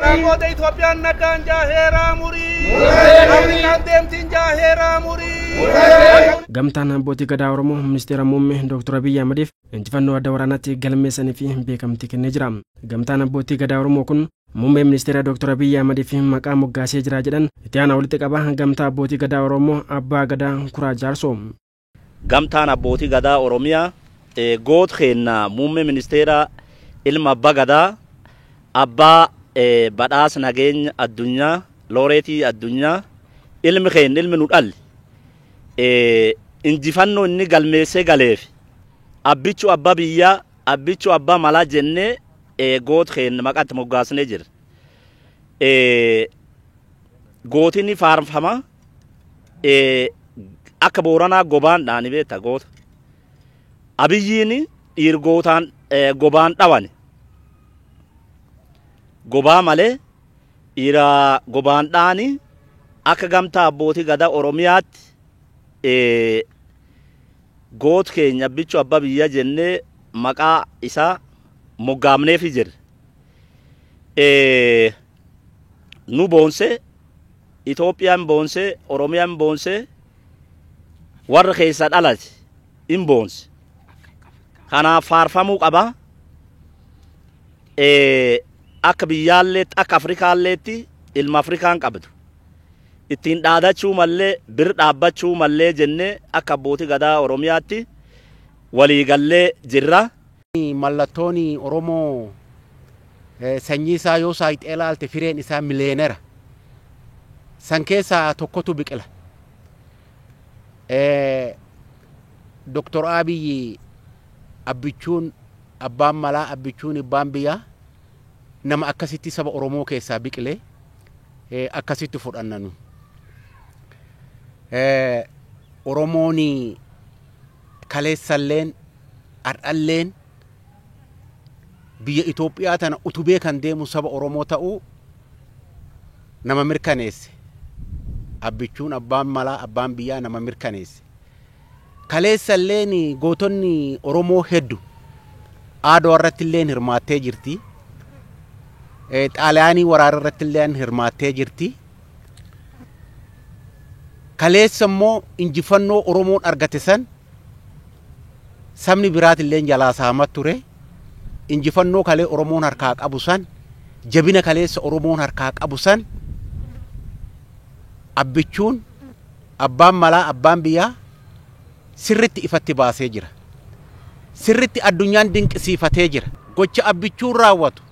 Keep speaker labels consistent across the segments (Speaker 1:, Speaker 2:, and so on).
Speaker 1: Maqaamo de Ethiopian nagaan jaaheeraa murii. Afrikaan deemtiin jaaheeraa murii.
Speaker 2: Gamtaan abbootii gadaa Oromoo ministeera muummee Dr. Abiy Ahmediif injifannoo adda waraanaatti galmeessanii fi beekamtii kennee jira. Gamtaan abbootii gadaa Oromoo kun muummee ministeera Dr. Abiy Ahmediif maqaa moggaasee jira jedhan itti aanaa walitti qaba gamtaa abbootii gadaa Oromoo abbaa gadaa Kuraa Jaarsoo.
Speaker 3: Gamtaan abbootii gadaa Oromiyaa goot keenna muummee ministeera ilma abbaa gadaa abbaa badhaasa nageenya addunyaa looreetii addunyaa ilmi keenya ilmi nu dhalli injifannoo inni galmeessee galeef abbichuu abbaa biyyaa abbichuu abbaa malaa jennee goot keenna maqaatti moggaasnee jira. Gootinni faarfama akka Booranaa gobaan dhaani beekta goota. Abiyyiin dhiirgootaan gobaan dhawan. Gobaa malee dhiira gobaan dhaani akka gamtaa abbootii gadaa Oromiyaatti goot keenya abbichuu abbaa biyyaa jennee maqaa isaa moggaamneefi jira. Nu boonse Itoophiyaan boonse Oromiyaan boonse warra keessa dhalate in boonse. Kanaaf faarfamuu qaba. Akka biyyaalleetti akka Afrikaalleetti ilma Afrikaan qabdu. Ittiin dhaadachuu mallee bir dhaabbachuu mallee jennee akka abbootii gadaa Oromiyaatti waliigallee jirra.
Speaker 4: Mallattoon Oromoo sanyii isaa yoo saayixee ilaalte fireen isaa mileenera. San keessaa tokkotu biqila. Dr. Abiy abbichuun abbaan malaa abbichuun abbaan biyyaa nama akkasitti saba Oromoo keessaa biqilee akkasitti fudhannanu. Oromoon kaleessalleen ardhalleen biyya Itoophiyaa tana utubee kan deemu saba Oromoo ta'uu nama mirkaneesse. Abbichuun abbaan malaa abbaan biyyaa nama mirkaneesse. Kaleessalleen gootonni Oromoo hedduu aadoo irratti illee hirmaattee jirti. Xaaliyaanii waraana irratti illee hirmaattee jirti. Kaleessa immoo injifannoo Oromoon argate san sabni biraat illee jalaa saamat ture. Injifannoo kalee Oromoon harkaa qabu san jabina kaleessa Oromoon harkaa qabu san abbichuun abbaan malaa abbaan biyyaa sirritti ifatti baasee jira. Sirritti addunyaan dinqisiifatee jira. Gocha abbichuun raawwatu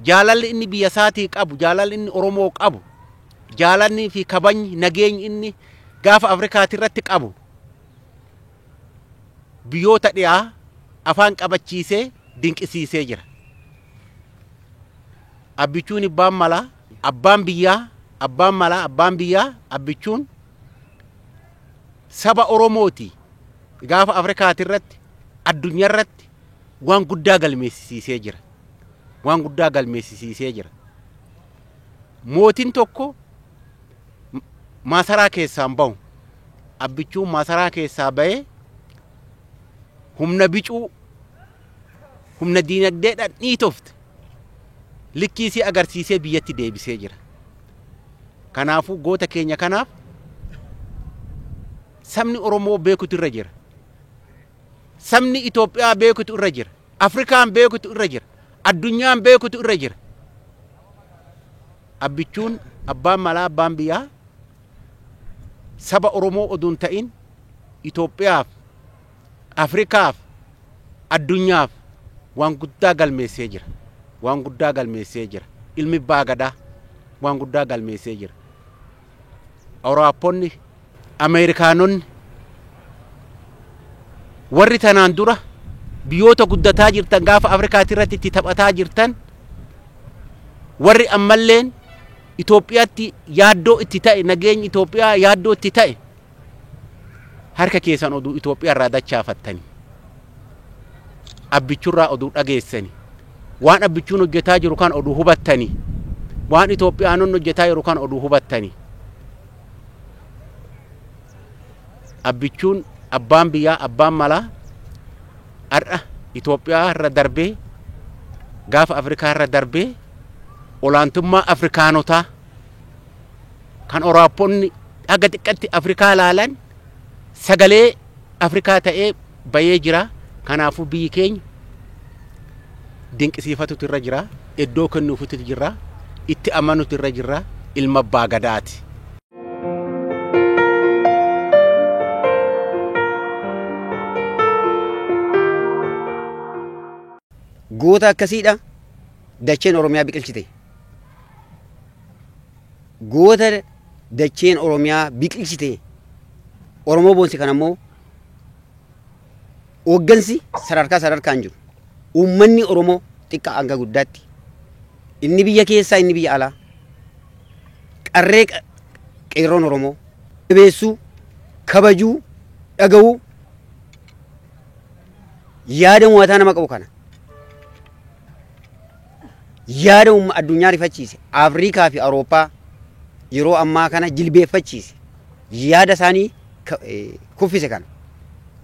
Speaker 4: jaalalli inni biyya isaatii qabu jaalalli inni Oromoo qabu jaalalli fi kabajni nageenyi inni gaafa Afrikaati irratti qabu biyyoota dhiyaa afaan qabachiisee dinqisiisee jira. Abbichuun abbaan malaa abbaan biyyaa abbaan malaa abbaan biyyaa abbichuun saba Oromooti gaafa Afrikaati irratti addunyaa irratti waan guddaa galmeessisiisee jira. Waan guddaa galmeessisiisee jira. Mootiin tokko maasaraa keessaan bahu abbichuun maasaraa keessaa bahee humna bicuu humna diinagdeedhaan dhiitofte likkiisii agarsiisee biyyatti deebisee jira. Kanaafuu goota keenya kanaaf sabni Oromoo beekutu irra jira. Sabni Itoophiyaa beekutu irra jira. Afrikaan beekutu irra jira. Addunyaan beekutu irra jira. Abbichuun abbaan malaa abbaan biyyaa saba Oromoo oduun ta'in Itoophiyaaf Afrikaaf addunyaaf waan guddaa galmeessee jira. Waan guddaa galmeessee jira. Ilmi abbaa gadaa waan guddaa galmeessee jira. Awuroopponni Ameerikaanonni warri tanaan dura biyyoota guddataa jirtan gaafa Afrikaati irratti itti taphataa jirtan warri ammalleen Itoophiyaatti yaaddoo itti ta'e nageenyi Itoophiyaa yaaddoo itti ta'e harka keessan oduu Itoophiyaa irraa dachaafattani. Abbichuurraa oduu dhageessani. Waan abbichuun hojjetaa jiru kan oduu hubattani. Waan Itoophiyaanonni hojjetaa jiru kan oduu hubattani. Abbichuun abbaan biyyaa abbaan malaa har'a Itoophiyaa irra darbee gaafa Afrikaa irra darbee olaantummaa Afrikaanotaa kan Oraapponni aga xiqqatti Afrikaa laalan sagalee Afrikaa ta'ee bayee jira. Kanaafuu biyyi keenya dinqisiifatutu irra jira, iddoo kennuufitu jira, itti amanutu irra jira, ilma abbaa gadaati.
Speaker 5: Goota akkasiidha dacheen Oromiyaa biqilchite. Goota dacheen Oromiyaa biqilchite Oromoo boonsi kan ammoo hooggansi sadarkaan jiru. Uummanni Oromoo xiqqaa hanga guddaatti inni biyya keessaa inni biyya alaa qarree qeerroon Oromoo beessuu kabajuu dhaga'uu yaada mo'ataa nama qabu kana yaada addunyaa rifachiise Afrikaa fi Awurooppaa yeroo ammaa kana jilbeeffachiise yaada isaanii kuffise kana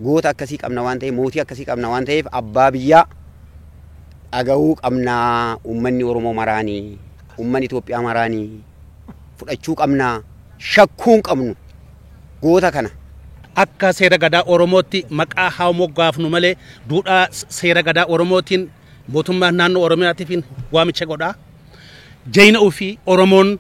Speaker 5: goota akkasii qabna waan ta'eef mootii akkasii qabna waan ta'eef abbaa biyyaa dhaga'uu qabnaa. Uummanni Oromoo maraanii uummanni Itoophiyaa maraanii fudhachuu qabnaa, shakkuun qabnu goota kana.
Speaker 6: Akka seera gadaa Oromootti maqaa haa moggaafnu malee duudhaa seera gadaa Oromootiin mootummaa naannoo Oromiyaatiif waamicha godhaa. Jayina ofii Oromoon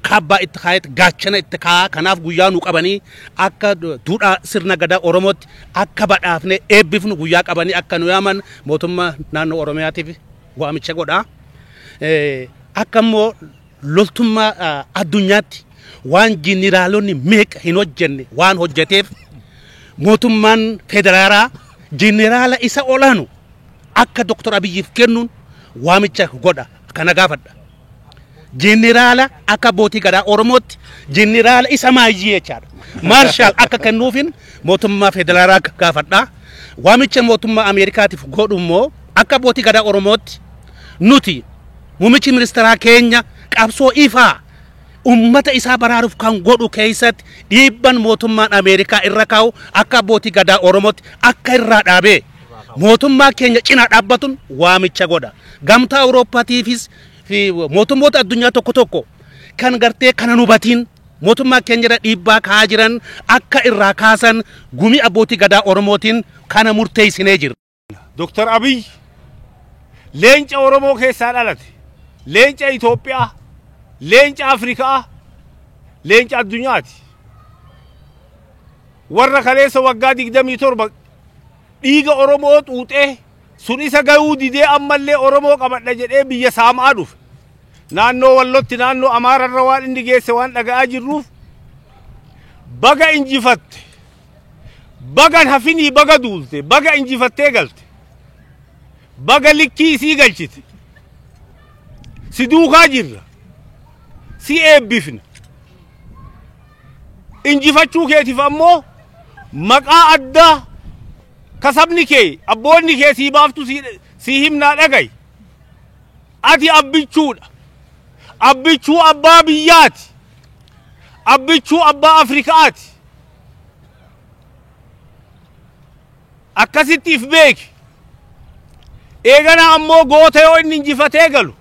Speaker 6: kabbaa itti kaa'etti gaachana itti kaa'aa. Kanaaf guyyaa nu qabanii akka duudhaa sirna gadaa Oromootti akka badhaafne eebbifnu guyyaa qabanii akka nu yaaman mootummaa naannoo Oromiyaatiif waamicha godhaa. Akka immoo loltummaa addunyaatti waan jeneraalonni meeqa hin hojjenne waan hojjeteef mootummaan federaalaa jeneraala isa olaanu akka Dr. Abiyyiif kennuun waamicha godha. Kana gaafadha. Jeneraala akka abbootii gadaa Oromootti jeneraala isa maayyii jechaadha. Maarshaal akka kennuufin mootummaa federaalaa gaafadha. Waamicha mootummaa Ameerikaatiif godhu immoo akka abbootii gadaa Oromootti nuti muummichi ministeeraa keenya qabsoo ifaa ummata isaa baraaruuf kan godhu keessatti dhiibban mootummaan Ameerikaa irra kaa'u akka abbootii gadaa Oromootti akka irraa dhaabee mootummaa keenya cinaa dhaabbatun waamicha godha. Gamtaa Awurooppaatiifis fi mootummoota addunyaa tokko kan gartee kana hubatiin mootummaa keenya irra dhiibbaa kaa'aa jiran akka irraa kaasan gumii abbootii gadaa Oromootiin kana murteessinee jirra.
Speaker 7: Dr. Abiy leenca Oromoo keessaa dhalate, leenca Itoophiyaa, leenca Afrikaa, leenca addunyaati. Warra kaleessa waggaa 27 dhiiga Oromoo xuuxee sun isa gahuu didee ammallee Oromoo qabadha jedhee biyya saamaa dhufe. Naannoo Wallotti naannoo Amaararra waan inni geesse waan dhaga'aa jirruuf baga injifatte, baga hafinii baga duulte, baga injifattee galte, baga likkii isii galchite. Si duukaa jirra, si eebbifna. Injifachuu keetiif ammoo maqaa addaa kasabni kee abboonni kee sii baaftu sii himnaa dhaga'i. Ati abbichuudha. Abbichuu abbaa biyyaati. Abbichuu abbaa Afrikaati. Akkasitti if beeki. Eegana ammoo goota yoo inni injifatee galu.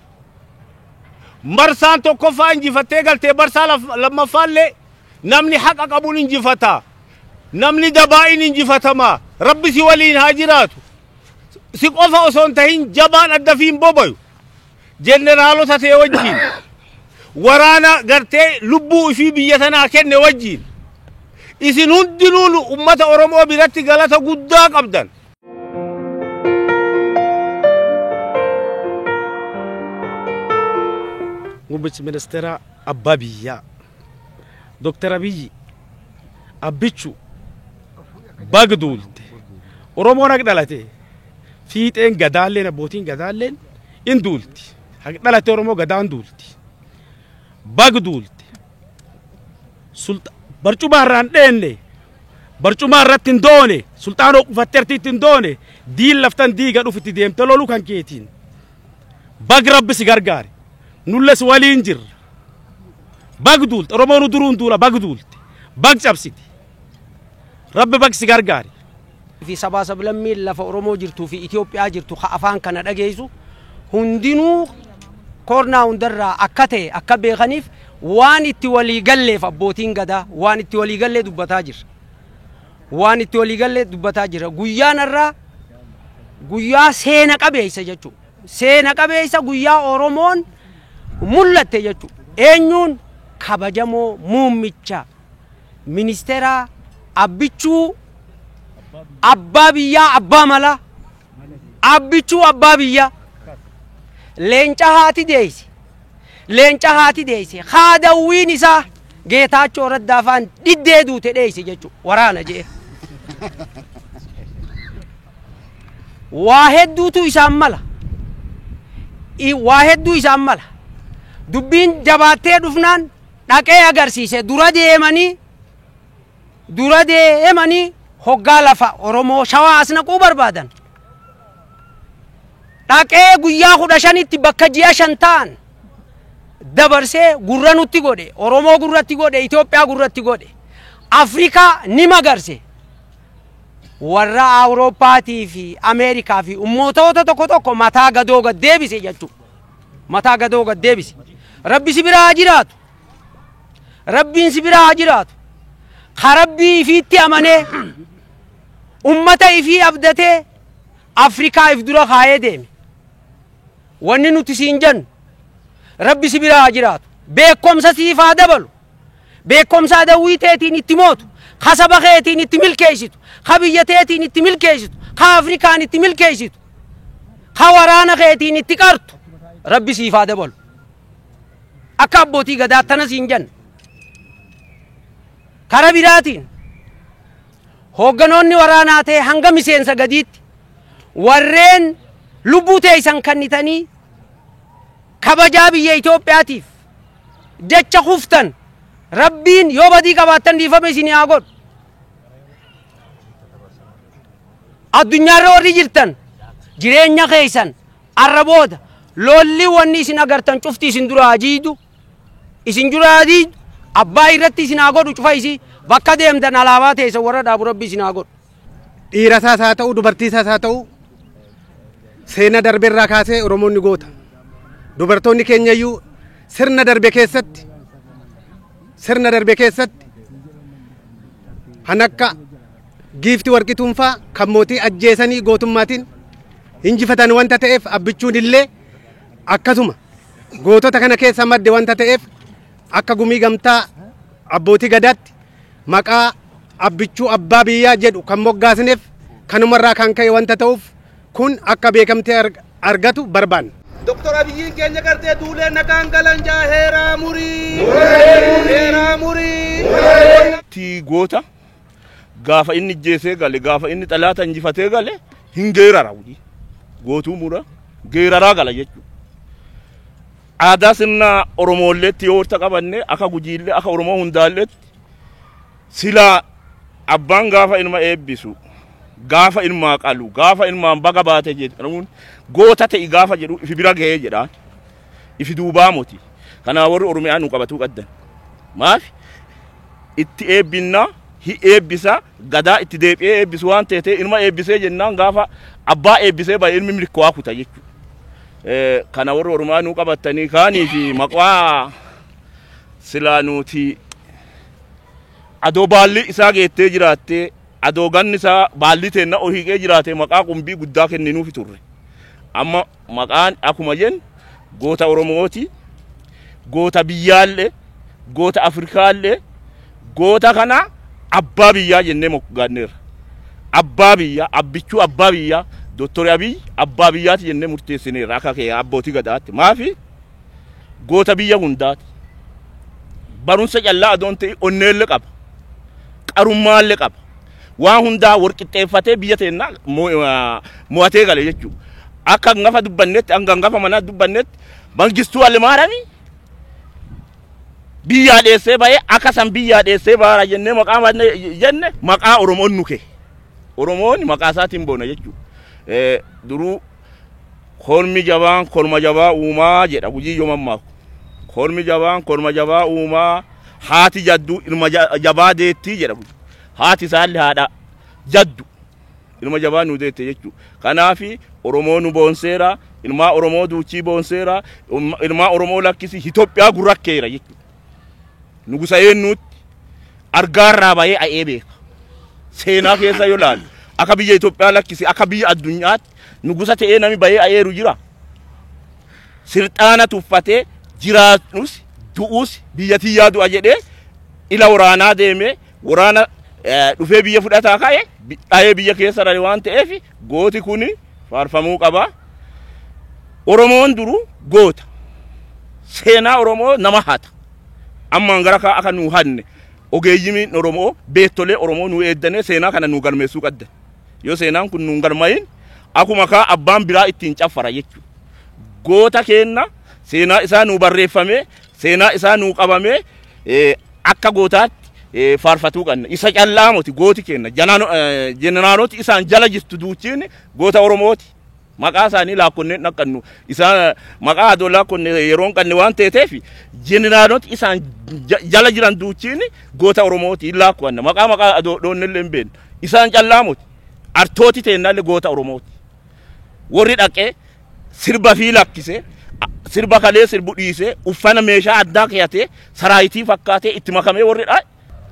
Speaker 7: Marsaan tokkoffaa injifatee galtee marsaa lammaffaallee namni haqa qabuun injifataa. Namni dabaa'in injifatamaa. Rabbi si waliin haa jiraatu. Si qofa osoo hin tahin jabaan adda fiin bobayu. Jeneraalota ta'e wajjin waraana gartee lubbuu fi biyya tanaa kenne wajjin isin hundinuu ummata Oromoo biratti galata guddaa qabdan.
Speaker 6: Muummichi ministeera abbaa biyyaa Dr. Abiyyi abbichu bagduulte Oromoon haq dhalate fiixeen gadaalleen abbootiin gadaalleen in duulti. Haq dhalate Oromoo gadaan duulti. Bagduulte barcuma irraan dheenne barcuma irratti hin doone sultaanoo qufatteertiitti hin doone diin laftan diiga dhufitti deemte loluu kan keetiin bag rabbi si gargaare nulles waliin jirra. Bagduulte Oromoon uduruun duula bagduulte bag cabsiti rabbi bag si gargaare.
Speaker 8: Fi sabaa sablammii lafa Oromoo jirtuu fi Itoophiyaa jirtu ka afaan kana dhageessu hundinuu kornaa hundarraa akka ta'e akka beekaniif waan itti walii galleef abbootiin gadaa waan itti walii gallee dubbataa jira. Waan itti walii gallee dubbataa jira. Guyyaan irraa guyyaa seena qabeessa jechuudha. Seena qabeessa guyyaa Oromoon mul'atte jechuudha. Eenyuun kabajamoo muummicha ministeera Abbichuu abbaa biyyaa abbaa mala Abbichuu abbaa biyyaa leenca haati deeyse haadawwiin isaa Geetaachoo Raddaafaan diddee duute deeyse jechuudha. Waraana jee waa hedduutu isaan mala dubbiin jabaattee dhufnaan dhaqee agarsiise dura deemanii hoggaa lafa Oromoo Shawaa as naquu barbaadan dhaqee guyyaa 15tti bakka ji'a 5 ta'an dabarsee gurra nutti godhe Oromoo gurratti godhe Itoophiyaa gurratti godhe Afrikaa ni magarse warra Awurooppaatii fi Ameerikaa fi ummootota tokko mataa gadoo gad deebise jechuudha. Mataa gadoo gad deebise. Rabbi si biraa jiraatu. Rabbiin si biraa jiraatu. Rabbii ifiitti amanee ummata ifii abdatee Afrikaa if dura kaayee deeme. Wanni nuti siin jennu Rabbi si biraa jiraatu. Beekumsa siif haa dabalu. Beekumsa dawwii teetiin itti mootu. Kasaba keetiin itti milkeessitu. Ka biyya teetiin itti milkeessitu. Ka Afrikaan itti milkeessitu. Ka waraana keetiin itti qartu. Rabbi siif haa dabalu. Akka abbootii gadaa tana siin jenna. Kara biraatiin hoogganoonni waraanaa ta'e hanga miseensa gadiitti warreen lubbuu teessan kennitanii kabajaa biyya Itoophiyaatiif jecha kuftan Rabbiin yoo badii qabaattan dhiifame isin haa godhu. Addunyaarra warri jirtan jireenya keessan arrabooda lolli wanni isin agartan cufti isin dura hajiidu isin dura hajiidu abbaa irratti isin haa godhu cufa isi bakka deemtan alaabaa teessan warra dhaabu Rabbi isin haa godhu.
Speaker 9: Dhiirasaas haa ta'u dubartiisaas haa ta'u seena darbeerraa kaasee Oromoonni goota. Dubartoonni keenyayyuu sirna darbe keessatti kan akka giifti warqituunfaa kan mootii ajjeesanii gootummaatiin injifatan wanta ta'eef abbichuun illee akkasuma gootota kana keessa madde wanta ta'eef akka gumii gamtaa abbootii gadaatti maqaa abbichuu abbaa biyyaa jedhu kan moggaasneef kanumarraa kan ka'e wanta ta'uuf kun akka beekamtee argatu barbaanna.
Speaker 1: Dr. Abiyyiin keenya gartee duulee nagaan galan jaa heeraa murii.
Speaker 7: Tii goota gaafa inni jeesee gale gaafa inni xalaata injifatee gale hin geerara wujii gootuu mura geeraraa gala jechuudha. Aadaa sirna Oromoolleetti yoo wanta qabanne akka gujiillee akka Oromoo hundaalleetti silaa abbaan gaafa ilma eebbisu gaafa ilmaa qalu gaafa ilmaan baga baate jedhamuun goota ta'e gaafa jedhu ifi bira ga'ee jedhaan ifi duubaa moti kanaa warri Oromiyaa nu qabatuu qaddan maaf itti eebbinna hi eebbisa gadaa itti deebi'ee eebbisu waan ta'e ilma eebbisee jennaan gaafa abbaa eebbisee baay'ee ilmi milkoo kuta jechuudha. Kana warri Oromiyaa nu qabatanii kaanii fi maqaa silaa nuti adoo baalli isaa geettee jiraattee adoo ganni isaa baalli teenna ohiiqee jiraate maqaa qumbii guddaa kenninuufi turre. Amma maqaan akkuma jennu goota Oromooti, goota biyyaallee, goota Afrikaallee, goota kana abbaa biyyaa jennee moggaanneerra. Abbaa biyyaa, abbichuu abbaa biyyaa, Dottor Abiy abbaa biyyaati jennee murteessineerra akka kee abbootii gadaatti. Maafi goota biyya hundaati. Barumsa callaa adoon ta'e onneellee qaba. Qarummaallee qaba. Waan hundaa warqixxeeffatee biyya teenna mo'atee gale jechuudha. Akka ngafa dubbannetti ngafa manaa dubbannetti Mangistuu Almaarami biyyaa dheessee ba'ee akka san biyyaa dheessee baara jennee maqaa jenne maqaa Oromoon nuke. Oromoon maqaa isaatiin boona jechuudha. Duruu kormi jabaan korma jabaa uumaa jedha gujii yoo mammaaku. Kormi jabaan korma jabaa uumaa haati jaddu ilma jabaa deettii jedha. Haati isaallee haadha jaddu ilma jabaa nu deette jechuudha. Kanaafi Oromoo nu boonseera ilmaa Oromoo duuchii boonseera ilmaa Oromoo lakkisi Itoophiyaa gurrakkeera jechuudha. Nugusa eenyuutti argaarraa bahee a'ee beeka. Seenaa keessa yoo ilaalu akka biyya Itoophiyaa lakkisi akka biyya addunyaatti nugusa ta'ee nami bahee a'eeru jira. Sirxaana tuffatee jiraatus du'us biyya tiyyaa du'a jedhee ila waraanaa deemee waraana dhufee biyya fudhataa ka'e dhahee biyya keessa rare waan ta'eef gooti kuni faarfamuu qaba. Oromoon duru goota. Seenaa Oromoo nama hata. Amma gara kaa akka nuu hanne ogeeyyimiin Oromoo beektolee Oromoo nuu eeddane seenaa kana nuu galmeessuu qabda. Yoo seenaan kun nuu galmayin akkuma kaa abbaan biraa ittiin caffara jechuudha. Goota kenna seenaa isaa nuu barreeffame seenaa isaa nuu qabame akka gootaatti faarfatuu qabna. Isa callaamoti gooti kenna jeneraanoti isaan jala jirtu duuchiin goota Oromooti. Maqaa isaanii laakkonnee naqannu isaan maqaa adoo laakkonnee yeroon qabne waan ta'eef jeneraanoti isaan jala jiran duuchiin goota Oromooti laakkonne maqaa adoo dhoonnellee hin beeknu isaan callaamoti artooti teennaallee goota Oromooti. Warri dhaqee sirba fi lakkise sirba kalee sirbu dhiise uffana meeshaa addaa keeyatee saraayitii fakkaatee itti makamee warri dhaa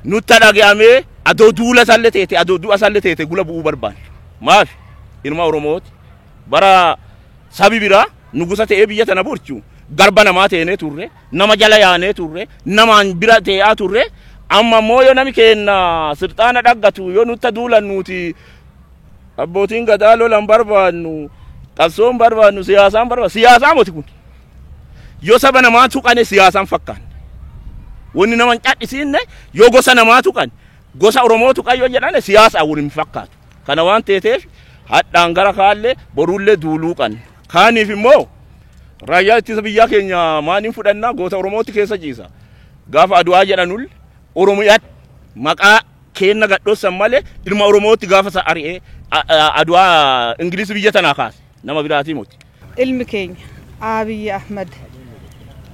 Speaker 7: nutti dhaga'amee adoo duula sallee teete adoo du'a sallee teete gula bu'uu barbaanne maaf ilma Oromooti. Bara sabi biraa nugusa ta'ee biyya tana bulchu garba namaa teenee turre nama jala yaanee turre namaan bira ta'aa turre amma immoo yoo nami kenna sirxaana dhaggatu yoo nutti duulan nuti abbootiin gadaa lolan barbaannu qabsoon barbaannu siyaasaan barbaannu siyaasaa moti kun yoo saba namaa tuqane siyaasaan fakkaan wanni naman cadhisiinne yoo gosa namaa tuqan gosa Oromoo tuqan yoo jedhane siyaasaa waliin fakkaatu kana waan ta'eef hadhaan gara kaalle borullee duuluu qan kaaniif immoo raayyaa ittisa biyyaa keenya maaniin fudhannaa goota Oromootti keessa ciisa gaafa aduwaa jedhanul Oromiyaatti maqaa kenna gadhoosan malee ilma Oromootti gaafa sa ari'ee aduwaa Ingiliis biyya tanaa kaase nama biraatii moti.
Speaker 10: Ilmi keenya Abiy Ahmed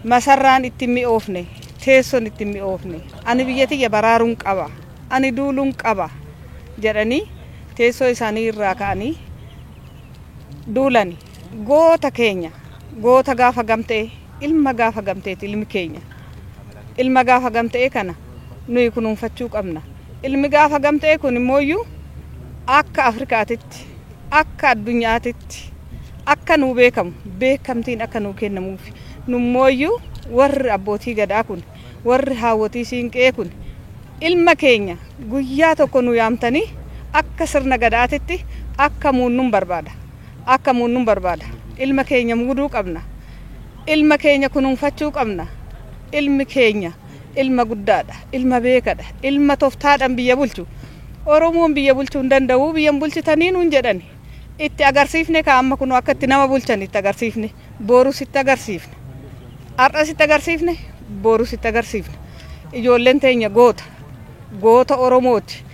Speaker 10: masarraan itti mi'oofne teessoon itti mi'oofne ani biyya tiyya baraaruun qaba ani duuluun qaba jedhanii teessoo isaanii irraa ka'anii duulani goota keenya goota gaafa gamtee ilma gaafa gamteeti ilmi keenya ilma gaafa gamtee kana nuyi kunuunfachuu qabna ilmi gaafa gamtee kun immooyyuu akka Afrikaatitti akka addunyaatitti akka nuu beekamu beekamtiin akka nuu kennamuuf nummooyyuu warri abbootii gadaa kun warri haawwatii siinqee kun ilma keenya guyyaa tokko nu yaamtanii akka sirna gadaatitti akka muunnuun barbaada ilma keenya muuduu qabna ilma keenya kunuunfachuu qabna ilmi keenya ilma guddaadha ilma beekadha ilma toftaadhaan biyya bulchu Oromoon biyya bulchuu hin danda'u biyyan bulchitanii nuun jedhani itti agarsiifne ka amma kun akka itti nama bulchan itti agarsiifne boorus itti agarsiifne har'as itti agarsiifne boorus itti agarsiifne ijoolleen teenya goota Oromooti.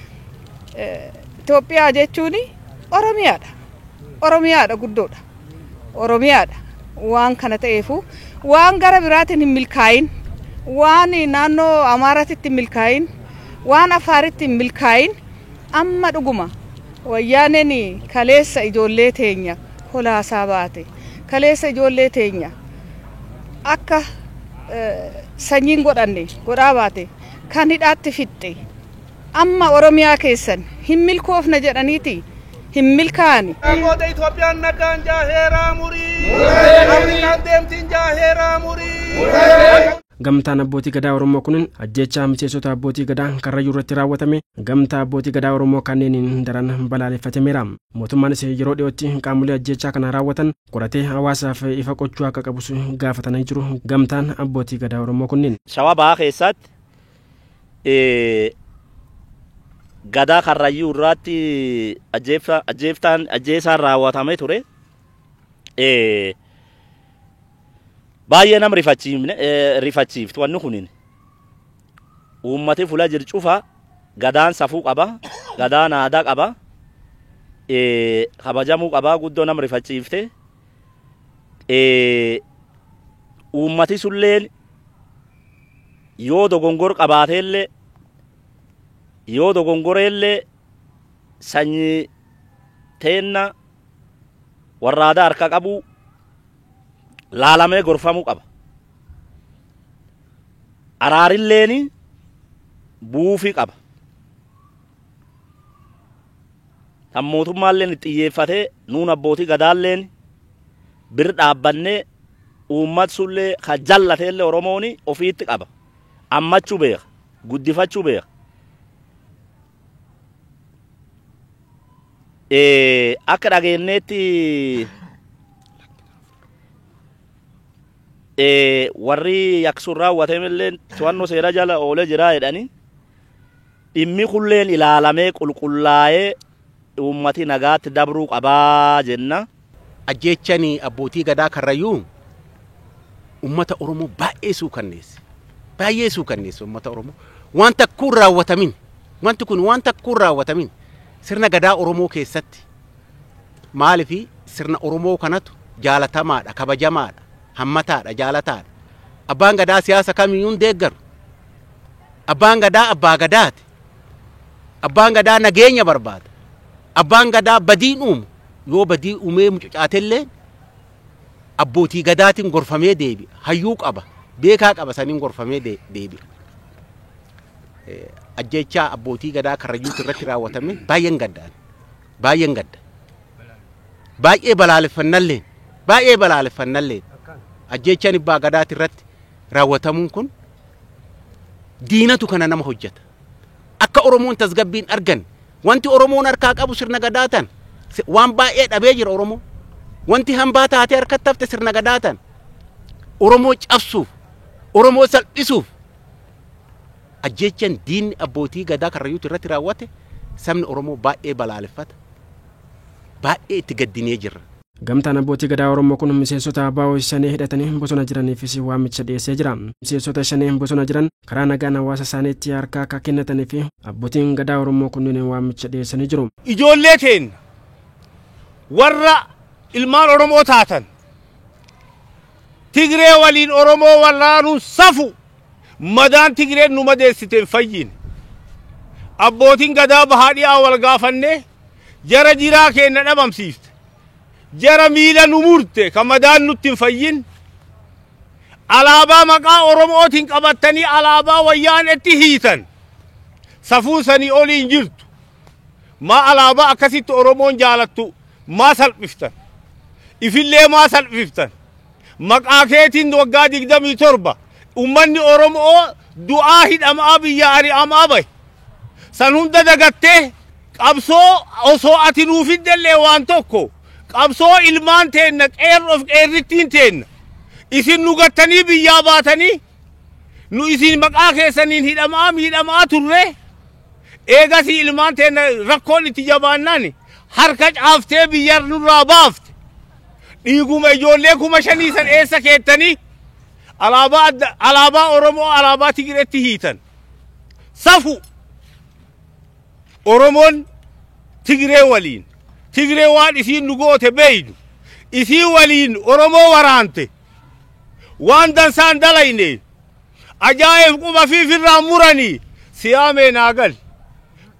Speaker 10: Itoophiyaa jechuun Oromiyaadha guddoodha Oromiyaadha waan kana ta'eefu waan gara biraatiin hin milkaayin waan naannoo Amaaraatti hin milkaayin waan Afaaritti hin milkaayin amma dhuguma wayyaaneen kaleessa ijoollee teenya kolaasaa baate kaleessa ijoollee teenya akka sanyiin godhaa baate kan hidhaatti fixxe amma Oromiyaa keessan hin milkoofna jedhaniiti hin milkaani.
Speaker 1: Goota Itoophiyaan nagaan jaaheeraa murii Afrikaan deemtiin jaaheeraa murii.
Speaker 2: Gamtaan abbootii gadaa Oromoo kunin ajjeechaa miseensota abbootii gadaa Karrayyuu irratti raawwatame gamtaa abbootii gadaa Oromoo kanneeniin daran balaaleffatameera. Mootummaanis yeroo dhiyootti qaamolee ajjeechaa kana raawwatan qoratee hawaasaaf ifa gochuu akka qabus gaafatanii jiru gamtaan abbootii gadaa Oromoo kunniin.
Speaker 3: Shawaa Bahaa keessatti gadaa Karrayyuu irratti ajjeesaan raawwatamee ture. Baay'ee nam rifachiiftu wanni kunin uummati fuula jiru cufa gadaan safuu qaba gadaan aadaa qaba kabajamuu qaba guddoo nam rifachiifte uummati sulleen yoo dogongoreellee sanyii teenna warra aadaa harka qabu laalamee gorfamuu qaba. Araarilleeni buufii qaba. Kan mootummaalleen itti xiyyeeffatee nuun abbootii gadaalleen bir dhaabbannee uummat sullee kan jallateellee Oromooni ofiitti qaba. Ammachuu beeka, guddifachuu beeka. Akka dhageenyeetti warri yaksuun raawwatamillee to'annoo seera jala oolee jira jedhanii dhimmi kulleen ilaalamee qulqullaa'ee uummati nagaatti dabruu qabaa jenna.
Speaker 4: Ajjeechanii abbootii gadaa Karrayyuu ummata Oromoo baay'ee suukanneesse. Baay'ee suukanneesse ummata Oromoo. Waan takkuun raawwatamin. Wanti kun waan takkuun raawwatamin. Sirna gadaa Oromoo keessatti maaliif sirna Oromoo kanatu jaalatamaadha, kabajamaadha, hammataadha, jaalataadha. Abbaan gadaa siyaasa kamiyyuu deeggaru. Abbaan gadaa abbaa gadaati. Abbaan gadaa nageenya barbaada. Abbaan gadaa badiin uumu. Yoo badii uumee mucucaatellee abbootii gadaatiin gorfamee deebi'a. Hayyuu qaba, beekaa qaba saniin gorfamee deebi'a. Ajjechaa abbootii gadaa Karrayyuutti irratti raawwatame baay'een gaddaan. Baay'een gadda. Baay'ee balaaleffannalleen. Baay'ee balaaleffannalleen. Ajjechaan abbaa gadaatti irratti raawwatamuun kun diinatu kana nama hojjeta. Akka Oromoon tasgabbiin argan wanti Oromoon harkaa qabu sirna gadaatan waan baay'ee dhabee jira Oromoo. Wanti hambaa taatee harkatti hafte sirna gadaatan Oromoo cabsuuf, Oromoo salphisuuf ajjechaan diinni abbootii gadaa Karrayyuutti irratti raawwate sabni Oromoo baay'ee balaaleffata. Baay'ee itti gaddinee jirra.
Speaker 2: Gamtaan abbootii gadaa Oromoo kun miseensota ABO shanii hidhatanii bosona jiraniifis waamicha dhiyeessee jira. Miseensota shanii bosona jiran karaa nagaan hawaasa isaaniitti harkaa akka kennatanii fi abbootiin gadaa Oromoo kunneen waamicha dhiyeessanii jiru.
Speaker 7: Ijoollee teen warra ilmaan Oromoo taatan Tigree waliin Oromoo wallaanuun safu madaan Tigreen nu madeessiteen fayyin. Abbootiin gadaa bahaadhiyaa wal gaafannee jara jiraa keenya dhabamsiifte. Jara miila nu murte kan madaan nutti hin fayyin. Alaabaa maqaa Oromootiin qabattanii alaabaa wayyaanetti hiitan. Safuun sanii oliin jirtu. Maa alaabaa akkasitti Oromoon jaalattu maa salphiftan. Ifillee maa salphiftan. Maqaa keetiin waggaa 27 ummanni Oromoo du'aa hidhamaa biyya ari'amaa bahe. San hunda dagattee qabsoo osoo ati nuuf hiddellee waan tokko qabsoo ilmaan teenna qeerroof qeerrittiin teenna isin nu gattanii biyyaa baatanii nu isin maqaa keessaniin hidhamaa miidhamaa turre eegasii ilmaan teenna rakkoon itti jabaannaan harka caaftee biyya nurraa baafte dhiiguma ijoollee 5,000 san eessa keettanii alaabaa Oromoo alaabaa Tigireetti hiitan safu Oromoon Tigree waliin Tigree waan isiin nu goote beeydu isii waliin Oromoo waraante waan dansaan dalayne ajaa'ib quba fiifirraa muranii siyaamee naagal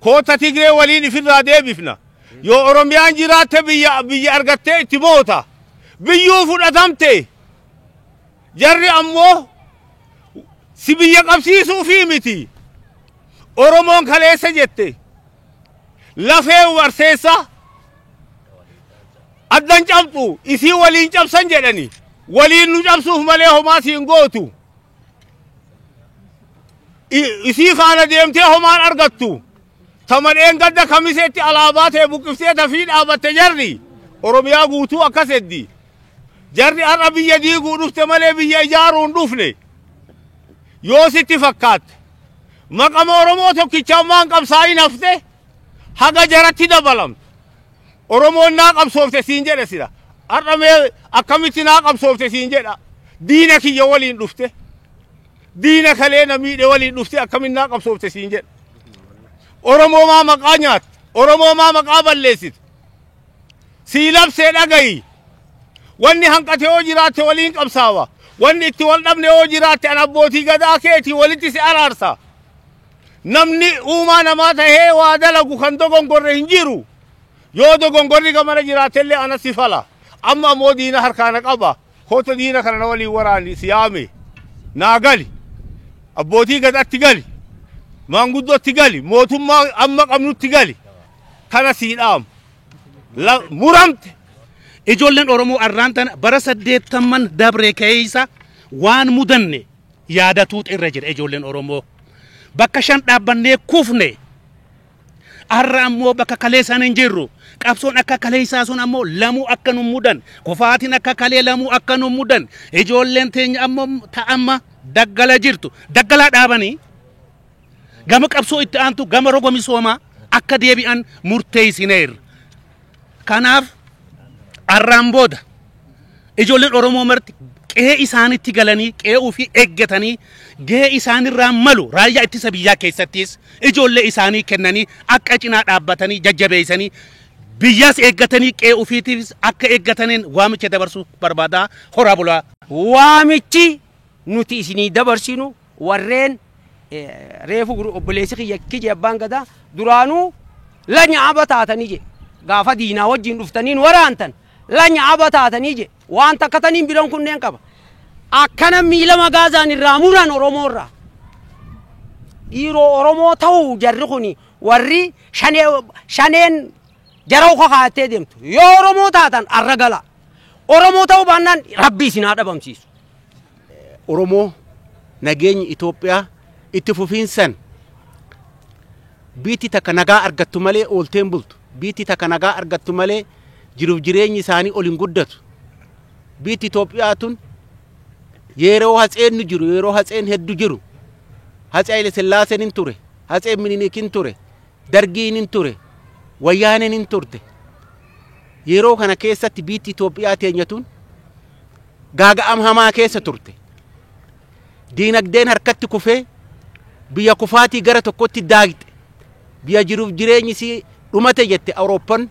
Speaker 7: koota Tigree waliin ifirraa deebifna yoo Oromiyaan jiraatte biyya argattee itti moota biyyuu fudhatamte jarri ammoo si biyya qabsiisuu fi miti Oromoon kaleessa jette lafee warseessa addan cabxu isii waliin cabsan jedhani waliin nu cabsuuf malee homaa siin gootu isii faana deemtee homaan argattu tamadheen gadda kamiseetti alaabaa ta'e buqqiftee tafii dhaabatte jarri Oromiyaa guutuu akkas eddi jarri har'a biyya diiguu dhufte malee biyya ijaaruun dhufne yoo sitti fakkaatte maqama Oromoo tokkichaan waan qabsaa'in hafte haga jaratti dabalamte Oromoon naa qabsoofte siin jedhe sira har'a mee akkamitti naa qabsoofte siin jedha diina kiyya waliin dhufte diina kalee na miidhe waliin dhufte akkamitti naa qabsoofte siin jedha Oromoo maa maqaa nyaatte Oromoo maa maqaa balleessite sii labsee dhagayi wanni hanqate yoo jiraatte waliin qabsaawa wanni itti wal dhabne yoo jiraatte an abbootii gadaa keetii walitti si araarsa namni uumaa namaa tahee waa dalagu kan dogongorre hin jiru yoo dogongorri gamana jiraatellee ana si fala amma ammoo diina harkaana qaba kota diina kana na waliin waraani siyaame naa gali abbootii gadaatti gali maanguddootti gali mootummaa amma qabnutti gali kana siidhaam muramte.
Speaker 6: Ijoolleen Oromoo arraan tana bara 80 dabre keessa waan mudanne yaadatuutu irra jira ijoolleen Oromoo. Bakka 5 dhaabbannee kufne arra ammoo bakka kaleessaan hin jirru. Qabsoon akka kaleessaa sun ammoo lamuu akka nu mudan kufaatiin akka kalee lamuu akka nu mudan ijoolleen teenya ammoo ta'amma daggala jirtu daggalaa dhaabanii gama qabsoo itti aantu gama roga misoomaa akka deebi'an murteessineerra. Kanaaf arraan booda ijoolleen Oromoo marti qe'ee isaanitti galanii qe'ee ofii eeggatanii gahee isaanirraa malu raayyaa ittisa biyyaa keessattis ijoollee isaanii kennanii akka cinaa dhaabbatanii jajjabeessanii biyyaas eeggatanii qe'ee ofiitiifis akka eeggataniin waamicha dabarsuu barbaadaa horaa bulaa.
Speaker 8: Waamichi nuti isinii dabarsinu warreen reefu obboleessi kiyya kije abbaan gadaa duraanuu lanyaaba taatanii je gaafa diinaa wajjin dhuftaniin waraantan lanyaaba taatanii je waan takkataniin biran kunneen qaba. Akkana miila magaazaan irraa muran Oromoorraa. Dhiiroo Oromoo ta'uu jarri kuni warri shaneen jarau kakaatee deemtu. Yoo Oromoo taatan arra gala. Oromoo ta'uu baannaan rabbi isin haa dhabamsiisu.
Speaker 4: Oromoo nageenyi Itoophiyaa itti fufiinsan biitti takka nagaa argattu malee oolteen bultu. Biitti takka nagaa argattu malee jiruuf jireenyi isaanii ol hin guddatu. Biitti Itoophiyaa tun yeroo hatseen jiru yeroo hatseen heddu jiru Hatsi Haile Sillaaseen hin ture Hatseen Minilik hin ture Dargiin hin ture Wayyaaneen hin turte yeroo kana keessatti biitti Itoophiyaa teenyatuun gaaga'am hamaa keessa turte diinagdeen harkatti kufee biyya kufaatii gara tokkotti daagite biyya jiruuf jireenyi si dhumate jette Awurooppaan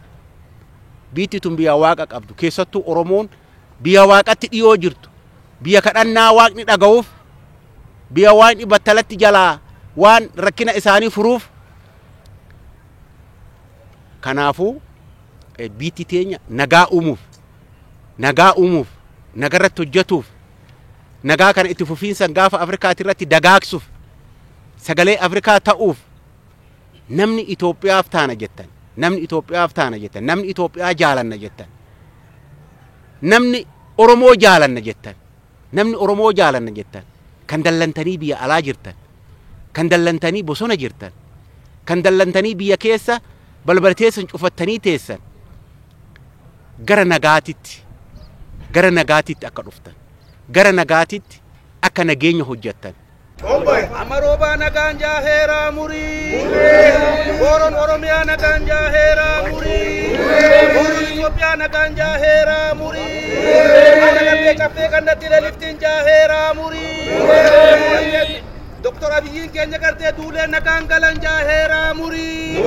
Speaker 4: biitti tun biyya waaqa qabdu keessattuu Oromoon biyya waaqatti dhiyoo jirtu biyya kadhannaa waaqni dhaga'uuf biyya waaqni battalatti jalaa waan rakkina isaanii furuuf kanaafuu biitti teenya nagaa uumuuf nagarratti hojjetuuf nagaa kana itti fufiinsan gaafa Afrikaati irratti dagaagsuuf sagalee Afrikaa ta'uuf namni Itoophiyaaf taana jettan namni Itoophiyaa jaalanna jettan namni Oromoo jaalanna jettan kan dallantanii biyya alaa jirtan kan dallantanii bosona jirtan kan dallantanii biyya keessa balbalteessan cufattanii teessan gara nagaatitti akka dhuftan gara nagaatitti akka nageenya hojjettan.
Speaker 1: Amarooba nagaan jaaheeraa murii Booroon Oromiyaa nagaan jaaheeraa murii Booroon Itoophiyaa nagaan jaaheeraa murii Nagartee caffee kannatti leliftiin jaaheeraa murii Doktor Abiyyiin keenya gartee duulee nagaan galan jaaheeraa murii